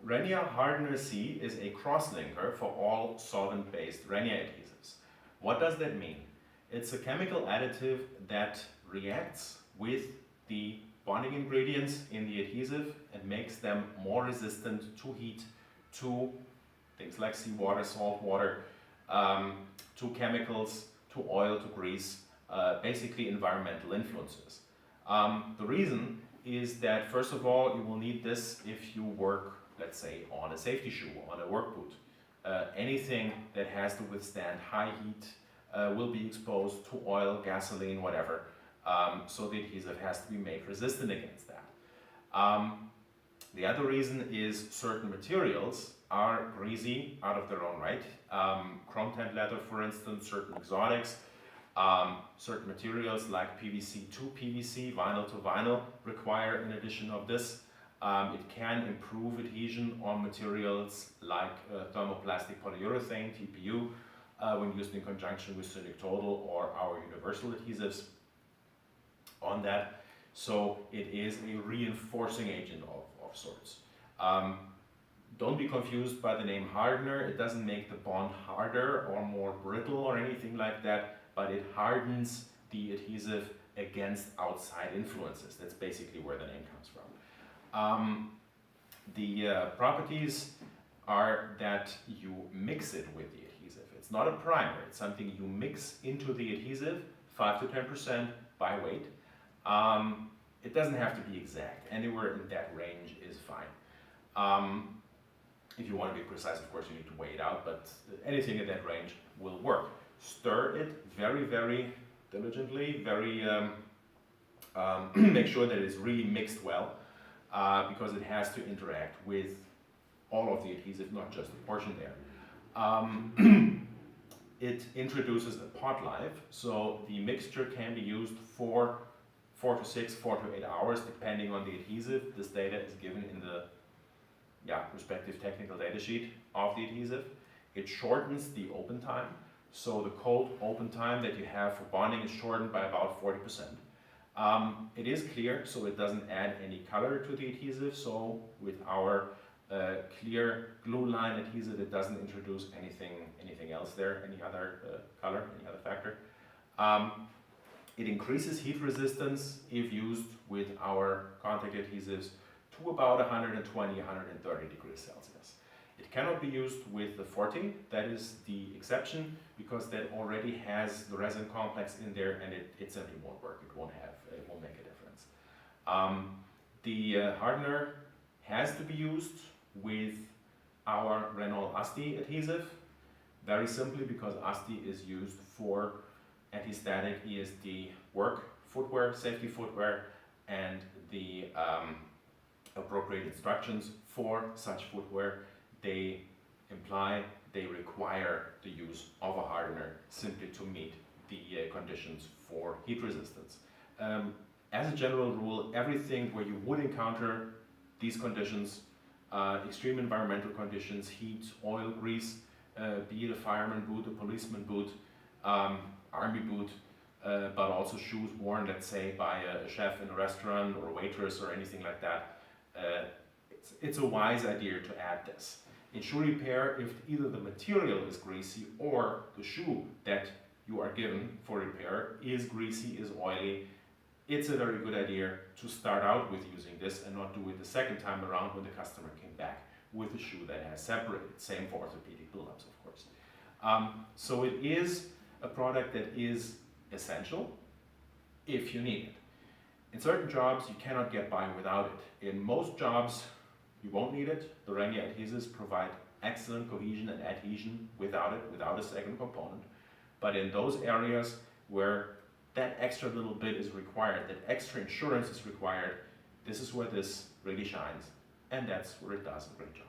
Renia Hardener C is a cross-linker for all solvent-based Renia adhesives. What does that mean? It's a chemical additive that reacts with the bonding ingredients in the adhesive and makes them more resistant to heat, to things like seawater, salt water, to chemicals, to oil, to grease, basically environmental influences. The reason is that, first of all, you will need this if you work, let's say, on a safety shoe, on a work boot. Anything that has to withstand high heat will be exposed to oil, gasoline, whatever. So the adhesive has to be made resistant against that. The other reason is certain materials are greasy out of their own right. Chrome tanned leather, for instance, certain exotics, certain materials like PVC to PVC, vinyl to vinyl require an addition of this. It can improve adhesion on materials like thermoplastic polyurethane, TPU, when used in conjunction with Cynic Total or our universal adhesives on that. So it is a reinforcing agent of sorts. Don't be confused by the name hardener. It doesn't make the bond harder or more brittle or anything like that, but it hardens the adhesive against outside influences. That's basically where the name comes from. The properties are that you mix it with the adhesive. It's not a primer, it's something you mix into the adhesive, 5 to 10% by weight. It doesn't have to be exact. Anywhere in that range is fine. If you want to be precise, of course, you need to weigh it out, but anything in that range will work. Stir it very, very diligently, make sure that it's really mixed well, because it has to interact with all of the adhesive, not just the portion there. It introduces a pot life, so the mixture can be used for 4 to 6, 4 to 8 hours, depending on the adhesive. This data is given in the respective technical data sheet of the adhesive. It shortens the open time, so the cold open time that you have for bonding is shortened by about 40%. It is clear, so it doesn't add any color to the adhesive, so with our clear glue line adhesive, it doesn't introduce anything else there, any other color, any other factor. It increases heat resistance if used with our contact adhesives to about 120, 130 degrees Celsius. It cannot be used with the 40, that is the exception, because that already has the resin complex in there and it simply won't work, it won't make a difference. The hardener has to be used with our Renault Asti adhesive, very simply because Asti is used for anti-static ESD work footwear, safety footwear, and the appropriate instructions for such footwear, they require the use of a hardener simply to meet the conditions for heat resistance. As a general rule, everything where you would encounter these conditions, extreme environmental conditions, heat, oil, grease, be it a fireman boot, a policeman boot, army boot, but also shoes worn, let's say, by a chef in a restaurant or a waitress or anything like that, it's a wise idea to add this. In shoe repair, if either the material is greasy or the shoe that you are given for repair is greasy, is oily, it's a very good idea to start out with using this and not do it the second time around when the customer came back with a shoe that has separated. Same for orthopedic build-ups, of course. So it is a product that is essential if you need it. In certain jobs, you cannot get by without it. In most jobs, you won't need it. The Renia adhesives provide excellent cohesion and adhesion without it, without a second component. But in those areas where that extra little bit is required, that extra insurance is required, this is where this really shines, and that's where it does a great job.